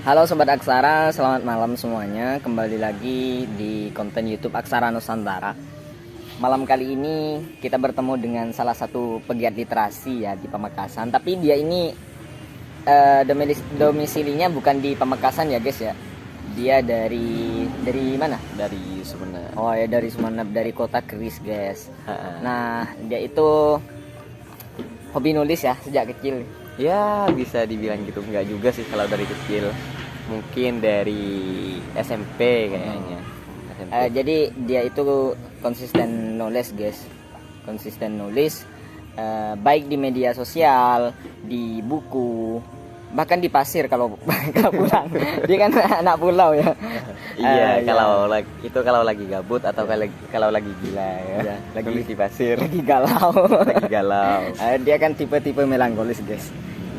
Halo Sobat Aksara, selamat malam semuanya. Kembali lagi di konten YouTube Aksara Nusantara. Malam kali ini kita bertemu dengan salah satu pegiat literasi ya di Pamekasan. Tapi dia ini domisilinya bukan di Pamekasan ya guys ya. Dia dari mana? Dari Sumeneb. Oh ya, dari Sumeneb, dari kota Keris guys. Nah, dia itu hobi nulis ya sejak kecil. Ya bisa dibilang gitu, enggak juga sih kalau dari kecil. Mungkin dari SMP kayaknya. SMP. Jadi dia itu konsisten nulis guys. Konsisten nulis baik di media sosial, di buku, bahkan di pasir kalau pulang. Dia kan anak pulau ya. Iya, kalau ya. kalau lagi gabut atau kalau lagi gila ya. Ya, lagi nulis di pasir. Lagi galau. Lagi galau. Dia kan tipe-tipe melankolis guys.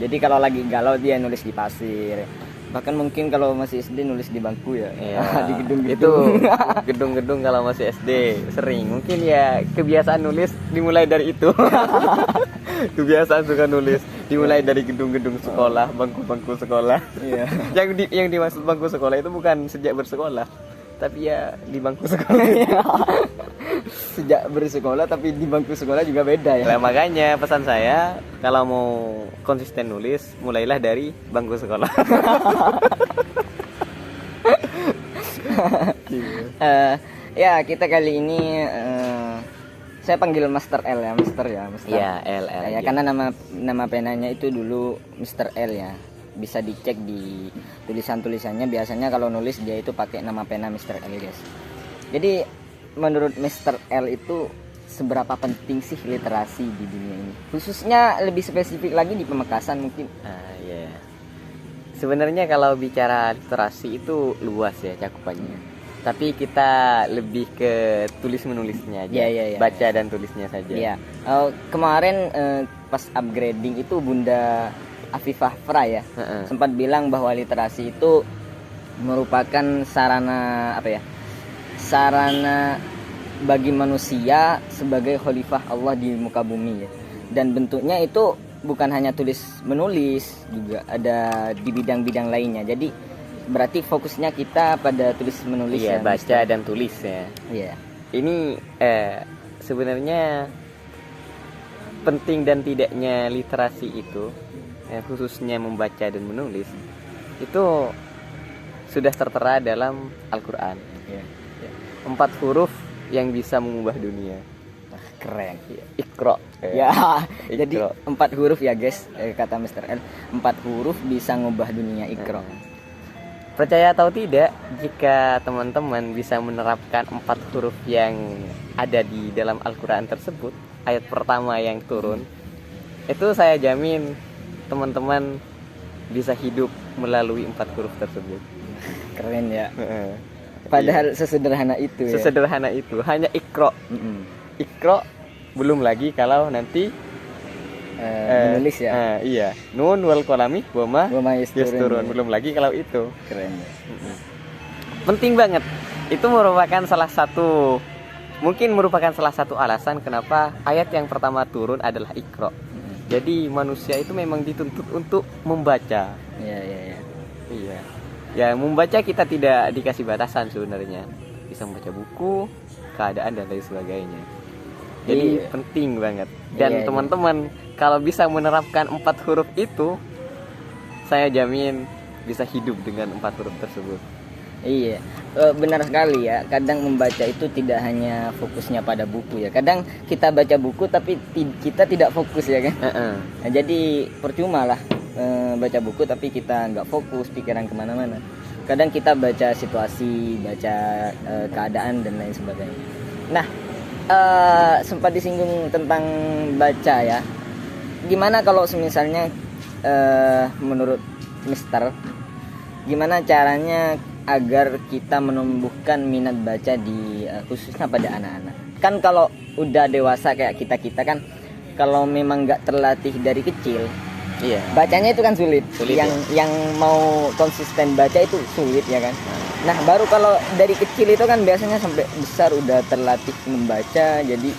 Jadi kalau lagi galau dia nulis di pasir. Bahkan mungkin kalau masih SD nulis di bangku ya. Iya. Di gedung-gedung. Itu gedung-gedung kalau masih SD sering. Mungkin ya kebiasaan nulis dimulai dari itu. Kebiasaan suka nulis dimulai dari gedung-gedung sekolah, bangku-bangku sekolah. Iya. Yang dimaksud bangku sekolah itu bukan sejak bersekolah, tapi ya di bangku sekolah. Sejak bersekolah tapi di bangku sekolah juga beda ya. Nah, makanya pesan saya kalau mau konsisten nulis mulailah dari bangku sekolah. Ya kita kali ini saya panggil Master L ya, Master. Iya, L. Ya, karena nama penanya itu dulu Mr. L ya. Bisa dicek di tulisannya, biasanya kalau nulis dia itu pakai nama pena Mr. L guys. Jadi menurut Mr. L itu seberapa penting sih literasi di dunia ini? Khususnya lebih spesifik lagi di Pamekasan mungkin. Iya. Sebenarnya kalau bicara literasi itu luas ya cakupannya. Tapi kita lebih ke tulis menulisnya aja. Ya. Baca dan tulisnya saja. Iya. Kemarin pas upgrading itu Bunda Afifah Fra ya sempat bilang bahwa literasi itu merupakan sarana bagi manusia sebagai khalifah Allah di muka bumi ya. Dan bentuknya itu bukan hanya tulis menulis, juga ada di bidang-bidang lainnya. Jadi berarti fokusnya kita pada tulis menulis ya, baca Mister. dan tulis ya. Iya. Ini sebenarnya penting dan tidaknya literasi itu khususnya membaca dan menulis itu sudah tertera dalam Al-Quran. 4 huruf yang bisa mengubah dunia. Keren. Iqra. Ya, jadi 4 huruf ya guys, kata Mr. L. 4 huruf bisa ngubah dunia, Iqra. Percaya atau tidak, jika teman-teman bisa menerapkan 4 huruf yang ada di dalam Al-Quran tersebut, ayat pertama yang turun, itu saya jamin teman-teman bisa hidup melalui 4 huruf tersebut. Keren ya. Padahal sesederhana itu ya. Sesederhana itu, hanya Iqra. Iqra, belum lagi kalau nanti menulis ya. Iya. Nun wal qalami wa ma yasturun. Belum lagi kalau itu. Keren ya. Penting banget. Itu merupakan salah satu alasan kenapa ayat yang pertama turun adalah Iqra. Jadi manusia itu memang dituntut untuk membaca. Iya. Ya, membaca kita tidak dikasih batasan sebenarnya. Bisa membaca buku, keadaan dan lain sebagainya. Jadi penting banget. Dan teman-teman kalau bisa menerapkan 4 huruf itu, saya jamin bisa hidup dengan 4 huruf tersebut. Iya, benar sekali ya. Kadang membaca itu tidak hanya fokusnya pada buku ya. Kadang kita baca buku tapi kita tidak fokus ya kan. Nah, jadi percuma lah baca buku tapi kita nggak fokus, pikiran kemana-mana. Kadang kita baca situasi, baca keadaan dan lain sebagainya. Nah, sempat disinggung tentang baca ya. Gimana kalau misalnya menurut Mister, gimana caranya agar kita menumbuhkan minat baca di khususnya pada anak-anak? Kan kalau udah dewasa kayak kita kan, kalau memang nggak terlatih dari kecil, bacanya itu kan sulit. Yang mau konsisten baca itu sulit ya kan. Nah baru kalau dari kecil itu kan biasanya sampai besar udah terlatih membaca, jadi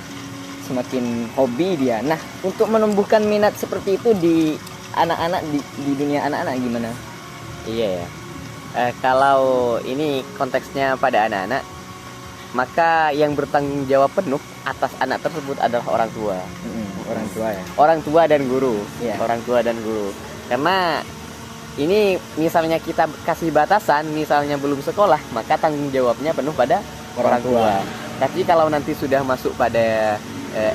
semakin hobi dia. Nah untuk menumbuhkan minat seperti itu di anak-anak, di dunia anak-anak gimana? Iya ya. Kalau ini konteksnya pada anak-anak, maka yang bertanggung jawab penuh atas anak tersebut adalah orang tua. Orang tua ya. Orang tua dan guru. Iya. Orang tua dan guru. Karena ini misalnya kita kasih batasan, misalnya belum sekolah, maka tanggung jawabnya penuh pada orang tua. Tapi kalau nanti sudah masuk pada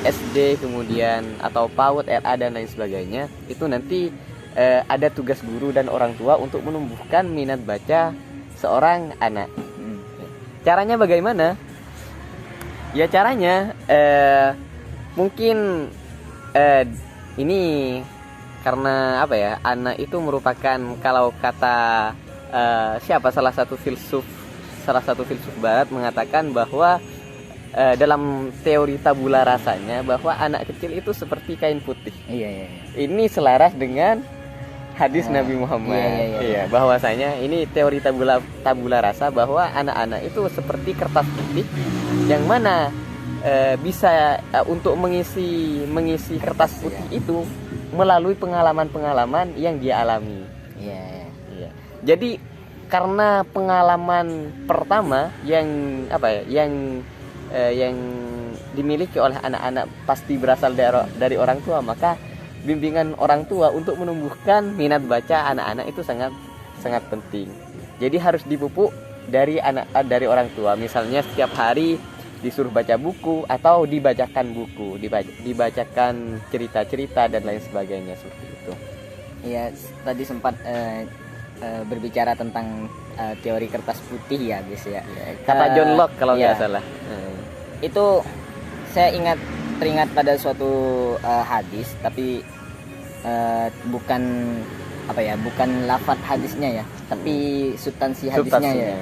SD kemudian atau PAUD, RA dan lain sebagainya, itu nanti ada tugas guru dan orang tua untuk menumbuhkan minat baca seorang anak. Caranya bagaimana? Ya caranya mungkin ini karena apa ya, anak itu merupakan, kalau kata salah satu filsuf barat mengatakan bahwa dalam teori tabula rasanya bahwa anak kecil itu seperti kain putih. Iya. Ini selaras dengan hadis Nabi Muhammad. Iya, bahwasanya ini teori tabula rasa bahwa anak-anak itu seperti kertas putih yang mana bisa untuk mengisi kertas putih itu melalui pengalaman-pengalaman yang dia alami. Iya. Jadi karena pengalaman pertama yang yang dimiliki oleh anak-anak pasti berasal dari orang tua, maka bimbingan orang tua untuk menumbuhkan minat baca anak-anak itu sangat penting. Jadi harus dipupuk dari orang tua. Misalnya setiap hari disuruh baca buku atau dibacakan buku, dibacakan cerita-cerita dan lain sebagainya seperti itu. Iya, tadi sempat berbicara tentang teori kertas putih ya, guys ya. Kata John Locke kalau nggak salah. Itu saya teringat pada suatu hadis, tapi bukan lafaz hadisnya ya, tapi substansi hadisnya ya.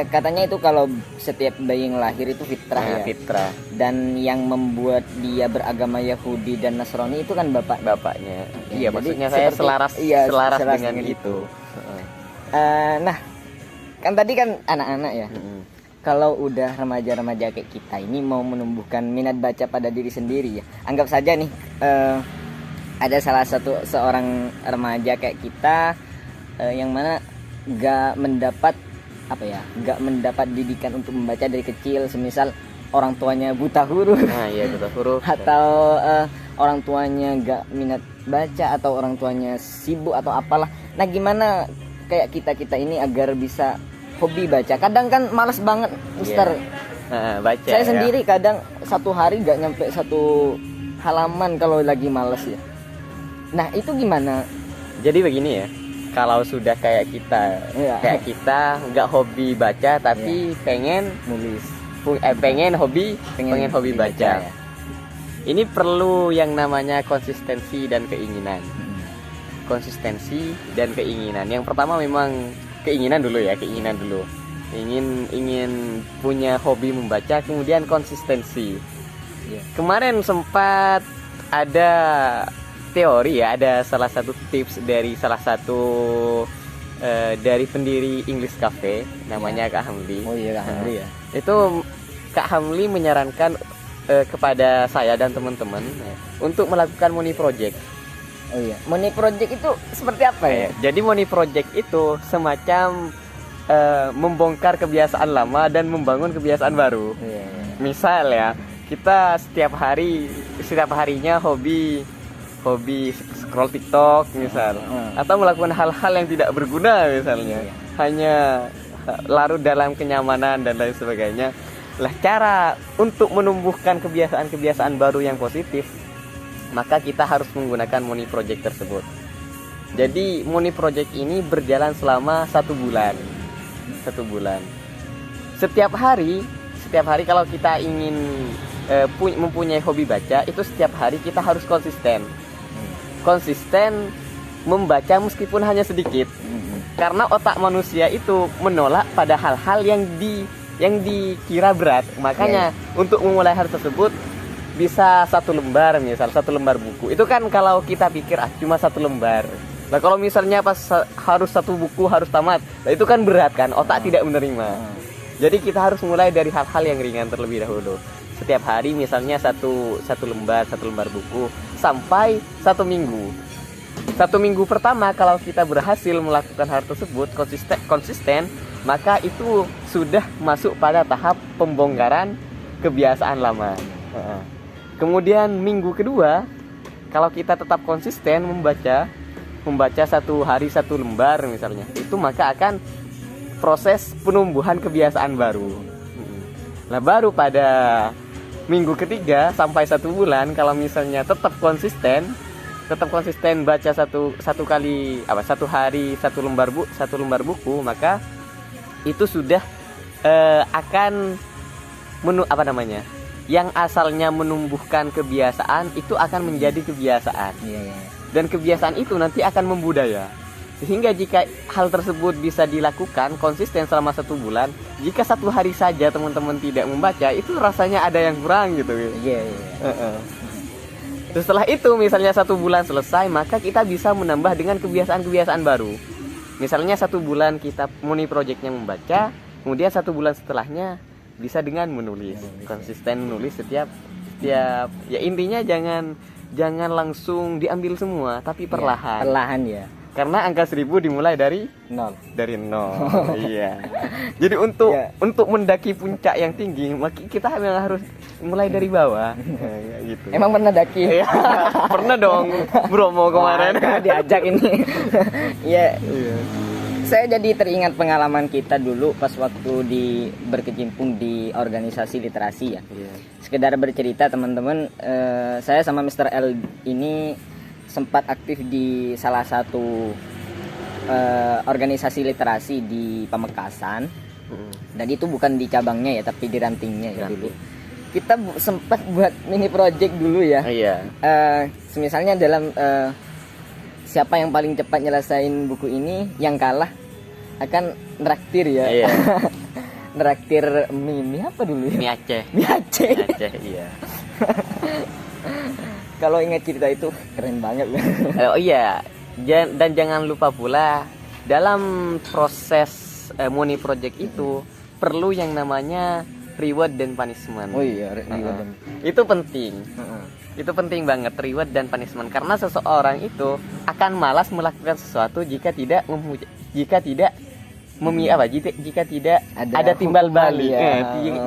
Katanya itu kalau setiap bayi yang lahir itu fitrah. Dan yang membuat dia beragama Yahudi dan Nasrani itu kan bapaknya. Iya, maksudnya saya selaras dengan itu. Nah, kan tadi kan anak-anak ya. Kalau udah remaja-remaja kayak kita ini mau menumbuhkan minat baca pada diri sendiri ya. Anggap saja nih ada seorang remaja kayak kita yang mana gak mendapat didikan untuk membaca dari kecil, semisal orang tuanya buta huruf. Buta huruf. Atau orang tuanya gak minat baca, atau orang tuanya sibuk atau apalah. Nah, gimana kayak kita ini agar bisa hobi baca? Kadang kan malas banget, Mister. Baca. Saya sendiri kadang satu hari gak nyampe satu halaman kalau lagi malas ya. Nah, itu gimana? Jadi begini ya, kalau sudah kayak kita nggak hobi baca tapi pengen nulis, pengen hobi baca. Ya. Ini perlu yang namanya konsistensi dan keinginan. Konsistensi dan keinginan. Yang pertama memang keinginan dulu. Ingin punya hobi membaca, kemudian konsistensi. Kemarin sempat ada teori ya, ada salah satu tips dari dari pendiri English Cafe, namanya Kak Hamli. Kak Hamli ya. Itu Kak Hamli menyarankan kepada saya dan teman-teman untuk melakukan money project. Money project itu seperti apa ya? Jadi money project itu semacam membongkar kebiasaan lama dan membangun kebiasaan baru. Misal ya, kita setiap harinya hobi scroll TikTok misal, atau melakukan hal-hal yang tidak berguna misalnya, hanya larut dalam kenyamanan dan lain sebagainya. Lah, cara untuk menumbuhkan kebiasaan baru yang positif, maka kita harus menggunakan money project tersebut. Jadi money project ini berjalan selama 1 bulan. Setiap hari kalau kita ingin mempunyai hobi baca, itu setiap hari kita harus konsisten membaca meskipun hanya sedikit. Karena otak manusia itu menolak pada hal-hal yang dikira berat. Makanya untuk memulai hal tersebut bisa 1 lembar, misal 1 lembar buku. Itu kan kalau kita pikir cuma 1 lembar. Nah, kalau misalnya pas harus 1 buku harus tamat, nah itu kan berat kan, otak tidak menerima. Jadi kita harus mulai dari hal-hal yang ringan terlebih dahulu. Setiap hari misalnya satu lembar buku sampai 1 minggu. 1 minggu pertama kalau kita berhasil melakukan hal tersebut konsisten, maka itu sudah masuk pada tahap pembongkaran kebiasaan lama. Kemudian minggu kedua, kalau kita tetap konsisten membaca 1 hari 1 lembar misalnya, itu maka akan proses penumbuhan kebiasaan baru. Nah, baru pada minggu ketiga sampai 1 bulan, kalau misalnya tetap konsisten baca satu hari 1 lembar buku, maka itu sudah akan yang asalnya menumbuhkan kebiasaan itu akan menjadi kebiasaan. Dan kebiasaan itu nanti akan membudaya. Sehingga jika hal tersebut bisa dilakukan konsisten selama 1 bulan, jika 1 hari saja teman-teman tidak membaca, itu rasanya ada yang kurang gitu. Terus setelah itu misalnya 1 bulan selesai, maka kita bisa menambah dengan kebiasaan-kebiasaan baru. Misalnya 1 bulan kita mini projectnya membaca, kemudian 1 bulan setelahnya bisa dengan menulis. Konsisten menulis setiap ya intinya jangan langsung diambil semua, tapi perlahan. Perlahan ya. Karena angka 1000 dimulai dari 0. Iya. Jadi untuk mendaki puncak yang tinggi, maka kita memang harus mulai dari bawah. Gitu. Emang pernah daki? Pernah dong, Bromo kemarin. Diajak ini. Iya. Saya jadi teringat pengalaman kita dulu pas waktu berkecimpung di organisasi literasi ya. Sekedar bercerita teman-teman, saya sama Mr. L ini sempat aktif di salah satu organisasi literasi di Pamekasan. Dan itu bukan di cabangnya ya, tapi di rantingnya ya dulu. Kita sempat buat mini project dulu ya. Misalnya dalam siapa yang paling cepat nyelesain buku ini, yang kalah akan neraktir ya. Neraktir mie apa dulu ya? Mie Aceh. Iya. Kalau ingat cerita itu keren banget. Dan jangan lupa pula dalam proses mini project itu perlu yang namanya reward dan punishment. Itu penting. Itu penting banget, reward dan punishment, karena seseorang itu akan malas melakukan sesuatu jika tidak ada timbal balik.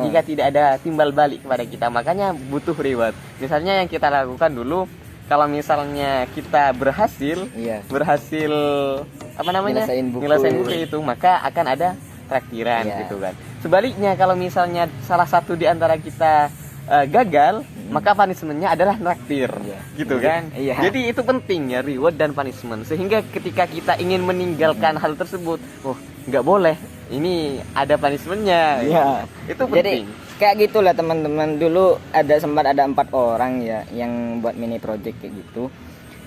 Jika tidak ada timbal balik kepada kita, makanya butuh reward. Misalnya yang kita lakukan dulu, kalau misalnya kita berhasil nyelesain buku itu, maka akan ada traktiran gitu kan. Sebaliknya kalau misalnya salah satu di antara kita gagal, maka punishmentnya adalah traktir, gitu kan. Jadi itu penting ya, reward dan punishment, sehingga ketika kita ingin meninggalkan hal tersebut, nggak boleh, ini ada punishmentnya. Itu penting. Jadi kayak gitulah teman-teman, dulu sempat ada 4 orang ya yang buat mini project kayak gitu.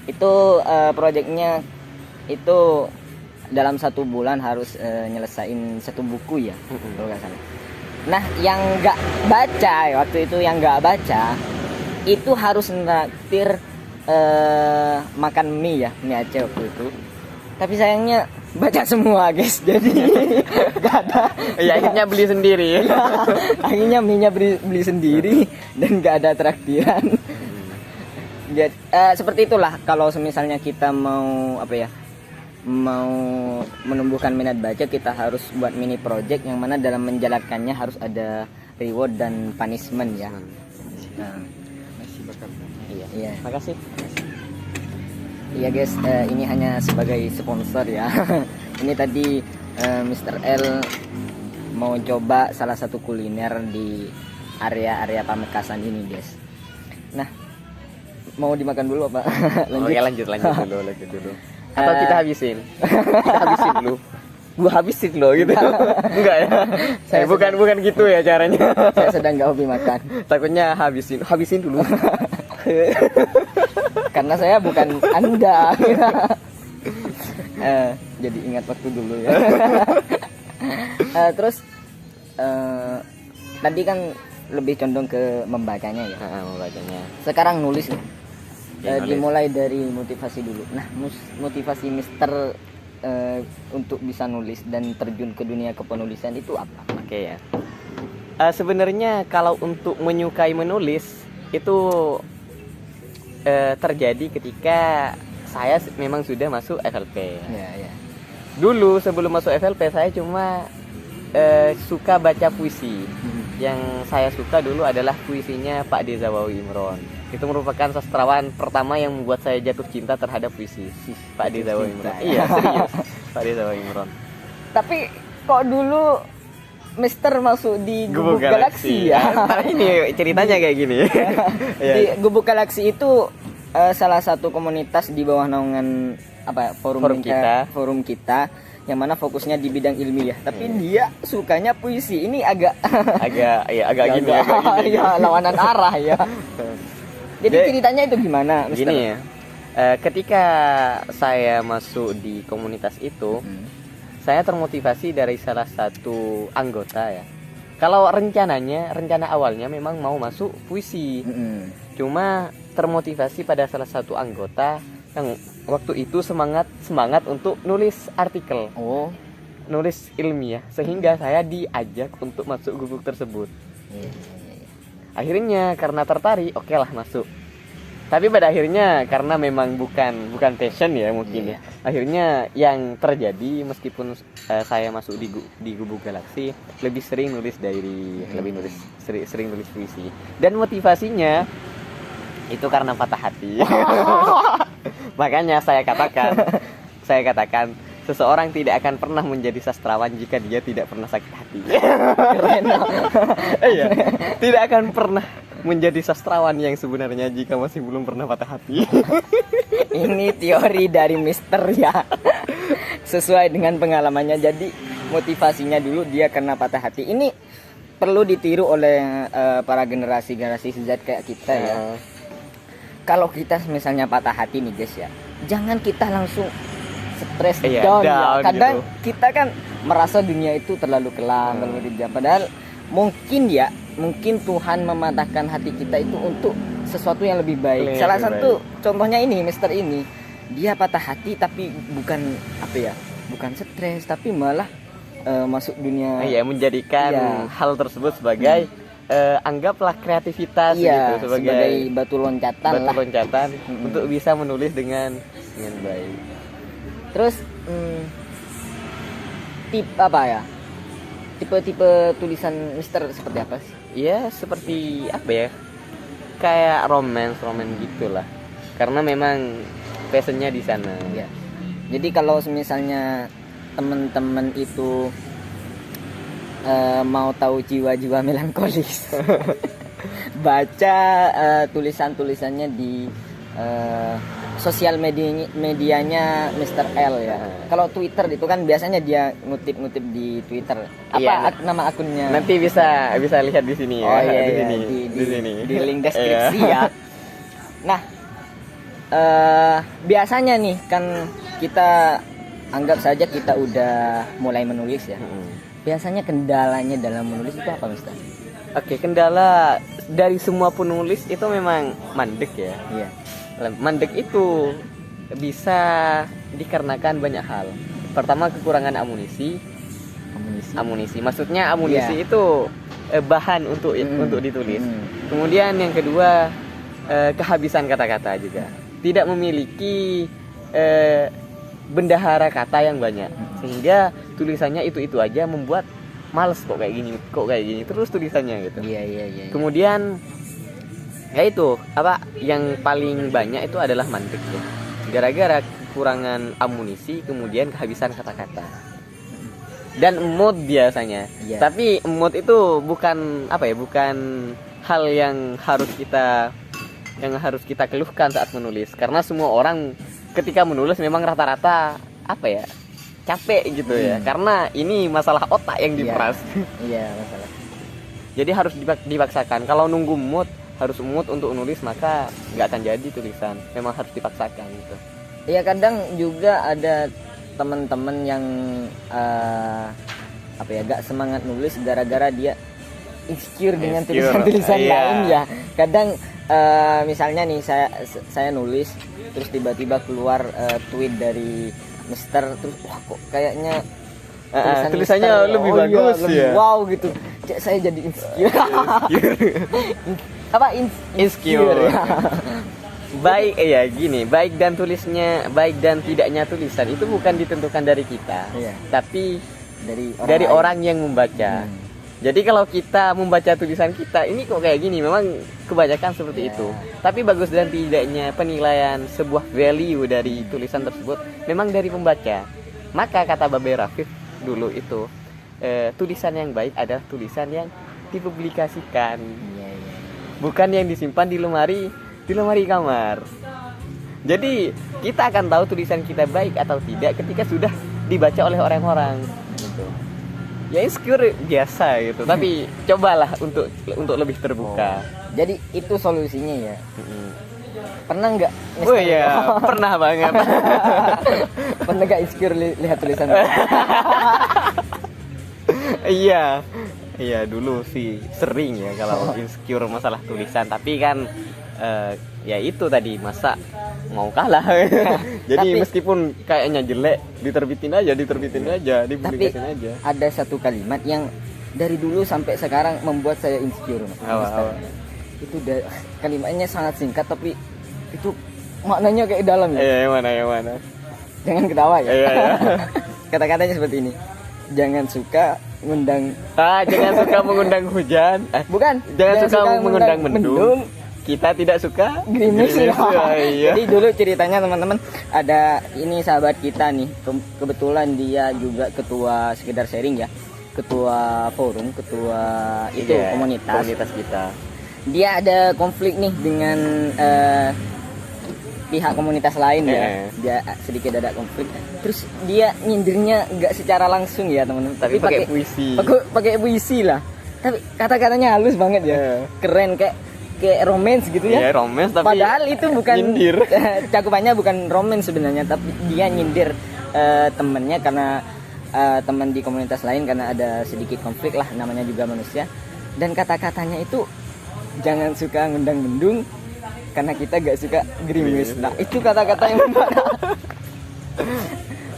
Itu projectnya itu dalam 1 bulan harus nyelesain 1 buku ya, kalau nggak salah. Nah, yang nggak baca waktu itu, yang nggak baca itu harus nraktir makan mie Aceh waktu itu. Tapi sayangnya baca semua guys, jadi nggak ada. Akhirnya beli sendiri. Akhirnya mie-nya beli sendiri dan nggak ada traktiran. Jadi, seperti itulah kalau misalnya kita mau mau menumbuhkan minat baca, kita harus buat mini project yang mana dalam menjalankannya harus ada reward dan punishment ya. Makasih. Iya guys, ini hanya sebagai sponsor ya. Ini tadi Mr. L mau coba salah satu kuliner di area Pamekasan ini guys. Nah, mau dimakan dulu apa? Lanjut dulu. Atau kita habisin? Kita habisin dulu. Gua habisin loh gitu. Enggak ya? Saya bukan gitu ya caranya. Saya sedang nggak hobi makan. Takutnya habisin dulu. Karena saya bukan Anda. Jadi ingat waktu dulu ya. Terus tadi kan lebih condong ke membacanya ya. Membacanya. Sekarang nulis nih. Dimulai dari motivasi dulu. Nah, motivasi Mister untuk bisa nulis dan terjun ke dunia kepenulisan itu apa? Oke ya. Sebenarnya kalau untuk menyukai menulis itu terjadi ketika saya memang sudah masuk FLP. Ya. Dulu sebelum masuk FLP saya cuma suka baca puisi. Yang saya suka dulu adalah puisinya Pak Dezawawi Imron. Itu merupakan sastrawan pertama yang membuat saya jatuh cinta terhadap puisi. Pak Dezawawi Imron. Iya, serius. Pak Dezawawi Imron. Tapi kok dulu Mister masuk di Gubuk Galaksi ya? Nah, ini ceritanya kayak gini. Di Gubuk Galaksi itu salah satu komunitas di bawah naungan forum kita yang mana fokusnya di bidang ilmiah. Tapi dia sukanya puisi. Ini agak gini. Ya, lawanan arah ya. Jadi ceritanya itu gimana, Mister? Gini ya. Ketika saya masuk di komunitas itu, saya termotivasi dari salah satu anggota ya. Kalau rencana awalnya memang mau masuk puisi. Cuma termotivasi pada salah satu anggota yang waktu itu semangat untuk nulis artikel. Nulis ilmiah, sehingga saya diajak untuk masuk gubuk tersebut. Akhirnya karena tertarik, oke lah masuk. Tapi pada akhirnya karena memang bukan passion ya mungkin ya. Akhirnya yang terjadi meskipun saya masuk di Gubuk Galaksi, lebih sering nulis diary, sering nulis puisi. Dan motivasinya itu karena patah hati. Makanya saya katakan seseorang tidak akan pernah menjadi sastrawan jika dia tidak pernah sakit hati. Keren. Iya. Tidak akan pernah menjadi sastrawan yang sebenarnya jika masih belum pernah patah hati. Ini teori dari Mister ya. Sesuai dengan pengalamannya. Jadi motivasinya dulu dia karena patah hati. Ini perlu ditiru oleh para generasi Z kayak kita ya. Kalau kita misalnya patah hati nih guys ya, jangan kita langsung stres down ya. Kadang gitu. Kita kan merasa dunia itu terlalu kelam, terlalu kejam. Padahal mungkin Tuhan mematahkan hati kita itu untuk sesuatu yang lebih baik. Salah satu contohnya ini, Mister ini, dia patah hati tapi bukan stres, tapi malah masuk dunia. Menjadikan hal tersebut sebagai anggaplah kreativitas gitu, sebagai batu loncatan untuk bisa menulis dengan baik. Terus tipe tulisan Mister seperti apa sih? Ya seperti kayak romance gitulah, karena memang passionnya di sana ya. Jadi kalau misalnya teman-teman itu mau tahu jiwa-jiwa melankolis, baca tulisannya di sosial medianya Mr. L ya. Kalau Twitter itu kan biasanya dia ngutip di Twitter. Nama akunnya? Nanti bisa lihat di sini ya. Di sini. Di link deskripsi ya. Nah, biasanya nih kan kita anggap saja kita udah mulai menulis ya. Biasanya kendalanya dalam menulis itu apa, Mister? Oke, kendala dari semua penulis itu memang mandek ya. Iya. Mandek itu bisa dikarenakan banyak hal. Pertama, kekurangan amunisi. Maksudnya amunisi itu bahan untuk ditulis. Kemudian yang kedua, kehabisan kata-kata juga. Tidak memiliki bendahara kata yang banyak, sehingga tulisannya itu aja, membuat males kok kayak gini terus tulisannya gitu. Iya. Kemudian ya itu yang paling banyak itu adalah mandek ya. Gara-gara kekurangan amunisi, kemudian kehabisan kata-kata dan mood biasanya. Tapi mood itu bukan hal yang harus kita keluhkan saat menulis, karena semua orang ketika menulis memang rata-rata capek gitu ya, karena ini masalah otak yang diperas. Iya, masalah. Jadi harus dipaksakan. Kalau nunggu harus mood untuk nulis, maka nggak akan jadi tulisan. Memang harus dipaksakan gitu. Iya, kadang juga ada teman-teman yang gak semangat nulis gara-gara dia insecure dengan tulisan-tulisan lain ya. Kadang misalnya nih saya nulis, terus tiba-tiba keluar tweet dari Mister, terus wah kok kayaknya tulisannya lebih bagus ya. Wow gitu. Saya jadi insecure. Insecure ya. baik gini, baik dan tidaknya tulisan itu bukan ditentukan dari kita, tapi dari orang yang membaca. Jadi kalau kita membaca tulisan kita ini kok kayak gini, memang kebanyakan seperti itu. Tapi bagus dan tidaknya penilaian sebuah value dari tulisan tersebut memang dari pembaca. Maka kata Babe Rafif dulu itu, tulisan yang baik adalah tulisan yang dipublikasikan, bukan yang disimpan di lemari kamar. Jadi kita akan tahu tulisan kita baik atau tidak ketika sudah dibaca oleh orang-orang gitu. Ya insecure biasa gitu, tapi cobalah untuk lebih terbuka. Jadi itu solusinya ya. Pernah nggak? Oh iya, pernah banget. Pernah nggak insecure lihat tulisan? Iya dulu sih sering ya kalau insecure masalah tulisan, tapi kan ya itu tadi, masa mau kalah. Jadi meskipun kayaknya jelek dipublikasin aja. Tapi ada satu kalimat yang dari dulu sampai sekarang membuat saya insecure. Itu kalimatnya sangat singkat tapi itu maknanya kayak dalam ya. Yang mana? Jangan ketawa ya. Iya. Kata-katanya seperti ini. Jangan suka mengundang hujan. Bukan. Jangan suka mengundang mendung. Kita tidak suka gerimis. Iya. Jadi dulu ceritanya teman-teman, ada ini sahabat kita nih, kebetulan dia juga ketua, sekedar sharing ya, ketua forum, komunitas kita. Dia ada konflik nih dengan pihak komunitas lain ya. Dia sedikit ada konflik. Terus dia nyindirnya nggak secara langsung ya teman-teman, tapi pakai puisi. Pakai puisi lah. Tapi kata-katanya halus banget ya. Keren, kayak romance gitu ya. Iya, romance, tapi padahal itu bukan nyindir. Cakupannya bukan romance sebenarnya, tapi dia nyindir temennya karena teman di komunitas lain, karena ada sedikit konflik lah, namanya juga manusia. Dan kata-katanya itu jangan suka ngundang mendung karena kita gak suka gerimis. Nah, itu kata-kata yang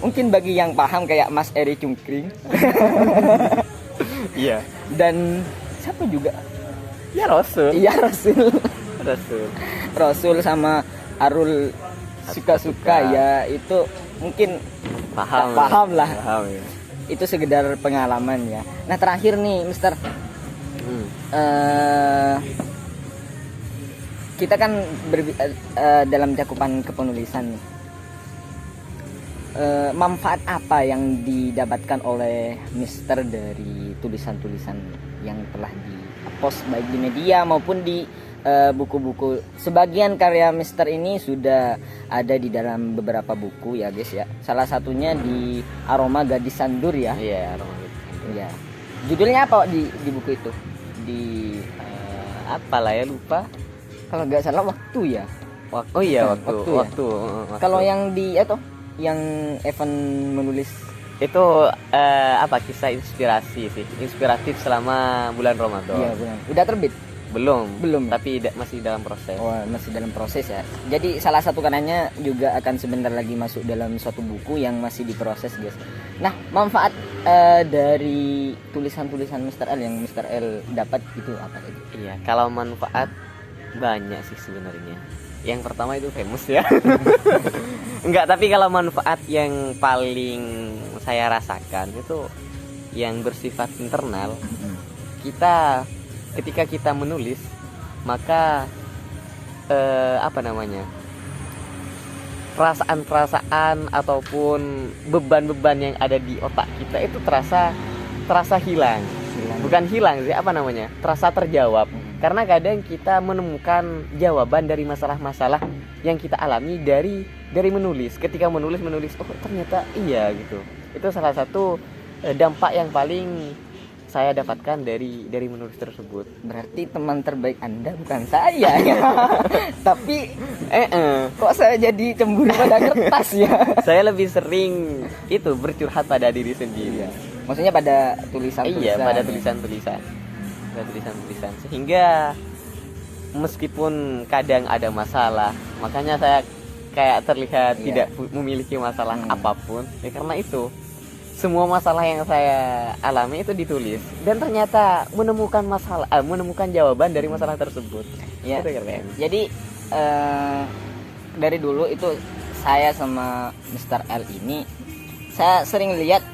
mungkin bagi yang paham kayak Mas Eri Cungkring. Iya. Dan siapa juga? Ya Rasul. Iya Rasul sama Arul suka-suka ya, itu mungkin paham lah. Paham, ya. Itu sekedar pengalaman ya. Nah terakhir nih Mister, kita kan dalam cakupan kepenulisan nih. Manfaat apa yang didapatkan oleh Mister dari tulisan-tulisan yang telah di-post baik di media maupun di buku-buku? Sebagian karya Mister ini sudah ada di dalam beberapa buku ya guys ya. Salah satunya di Aroma Gadis Sandur ya. Iya, Aroma Gadis Sandur. Iya. Judulnya apa di buku itu? Apalah ya, lupa. Kalau nggak salah Waktu ya. Waktu. Kalau yang yang Evan menulis itu kisah inspiratif selama bulan Ramadan. Iya, bulan. Udah terbit? Belum, ya? Tapi masih dalam proses. Oh, masih dalam proses ya. Jadi salah satu karyanya juga akan sebentar lagi masuk dalam suatu buku yang masih diproses guys. Nah, manfaat dari tulisan-tulisan Mr. L yang Mr. L dapat itu apa tadi? Iya, kalau manfaat banyak sih sebenarnya. Yang pertama itu famous ya. Enggak, tapi kalau manfaat yang paling saya rasakan itu yang bersifat internal. Ketika kita menulis, maka perasaan-perasaan ataupun beban-beban yang ada di otak kita itu terasa hilang. Bukan hilang sih, terasa terjawab. Karena kadang kita menemukan jawaban dari masalah-masalah yang kita alami dari menulis. Ketika menulis, oh ternyata iya gitu. Itu salah satu dampak yang paling saya dapatkan dari menulis tersebut. Berarti teman terbaik Anda bukan saya ya. Tapi kok saya jadi cemburu pada kertas ya. Saya lebih sering itu bercurhat pada diri sendiri. Maksudnya pada tulisan-tulisan. Iya, pada tulisan-tulisan. Sehingga meskipun kadang ada masalah, makanya saya kayak terlihat tidak memiliki masalah apapun ya, karena itu semua masalah yang saya alami itu ditulis dan ternyata menemukan jawaban dari masalah tersebut. Ya. Jadi dari dulu itu saya sama Mr. L ini, saya sering lihat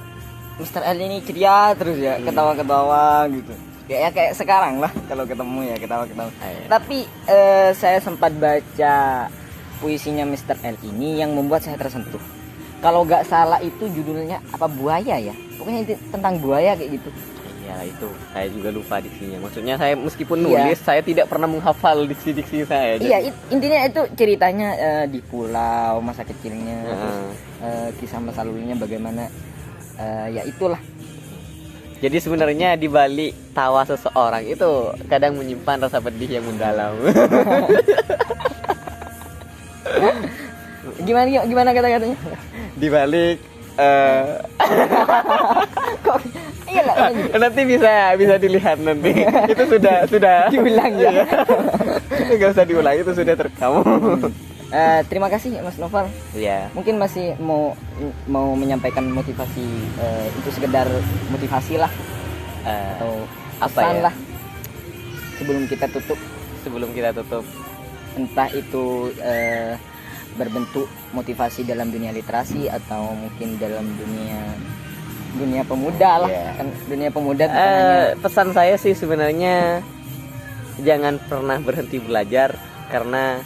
Mr. L ini ceria terus ya, ketawa-ketawa gitu. Ya kayak sekarang lah kalau ketemu ya ketawa-ketawa. Tapi saya sempat baca puisinya Mr. L ini yang membuat saya tersentuh. Kalau nggak salah itu judulnya apa, buaya ya, pokoknya tentang buaya kayak gitu. Ya itu saya juga lupa diksinya. Maksudnya saya meskipun nulis, saya tidak pernah menghafal diksi-diksi saya. Iya, intinya itu ceritanya di pulau masa kecilnya, terus kisah masa lalunya bagaimana, ya itulah. Jadi sebenarnya di balik tawa seseorang itu kadang menyimpan rasa pedih yang mendalam. Gimana kata-katanya? Di balik Iyalah, nanti bisa dilihat nanti. Itu sudah diulang ya. Enggak usah diulang, itu sudah terekam. Terima kasih Mas Noval. Iya. Mungkin masih mau menyampaikan motivasi, itu sekedar motivasi lah, atau pesan lah sebelum kita tutup. Entah itu berbentuk motivasi dalam dunia literasi atau mungkin dalam dunia pemuda lah. Kan dunia pemuda pesan saya sih sebenarnya jangan pernah berhenti belajar karena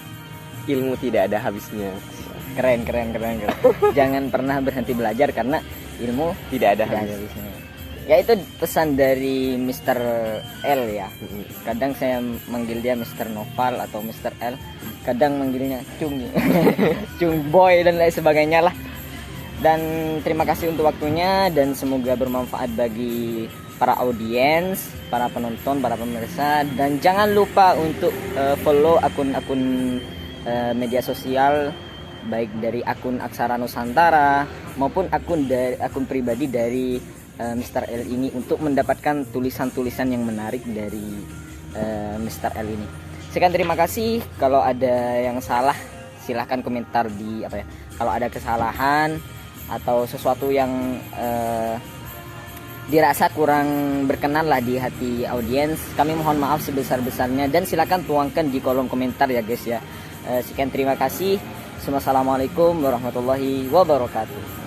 ilmu tidak ada habisnya. Keren. Jangan pernah berhenti belajar karena ilmu tidak ada habisnya. Ya itu pesan dari Mr. L ya. Kadang saya manggil dia Mr. Noval atau Mr. L, kadang manggilnya Cung Cung Boy dan lain sebagainya lah. Dan terima kasih untuk waktunya dan semoga bermanfaat bagi para audiens, para penonton, para pemirsa. Dan jangan lupa untuk follow akun-akun media sosial, baik dari akun Aksara Nusantara maupun akun pribadi dari Mr. L ini untuk mendapatkan tulisan-tulisan yang menarik dari Mr. L ini. Sekian, terima kasih. Kalau ada yang salah silahkan komentar di kalau ada kesalahan atau sesuatu yang dirasa kurang berkenan lah di hati audiens, kami mohon maaf sebesar-besarnya dan silakan tuangkan di kolom komentar ya guys ya. Sekian, terima kasih. Assalamualaikum warahmatullahi wabarakatuh.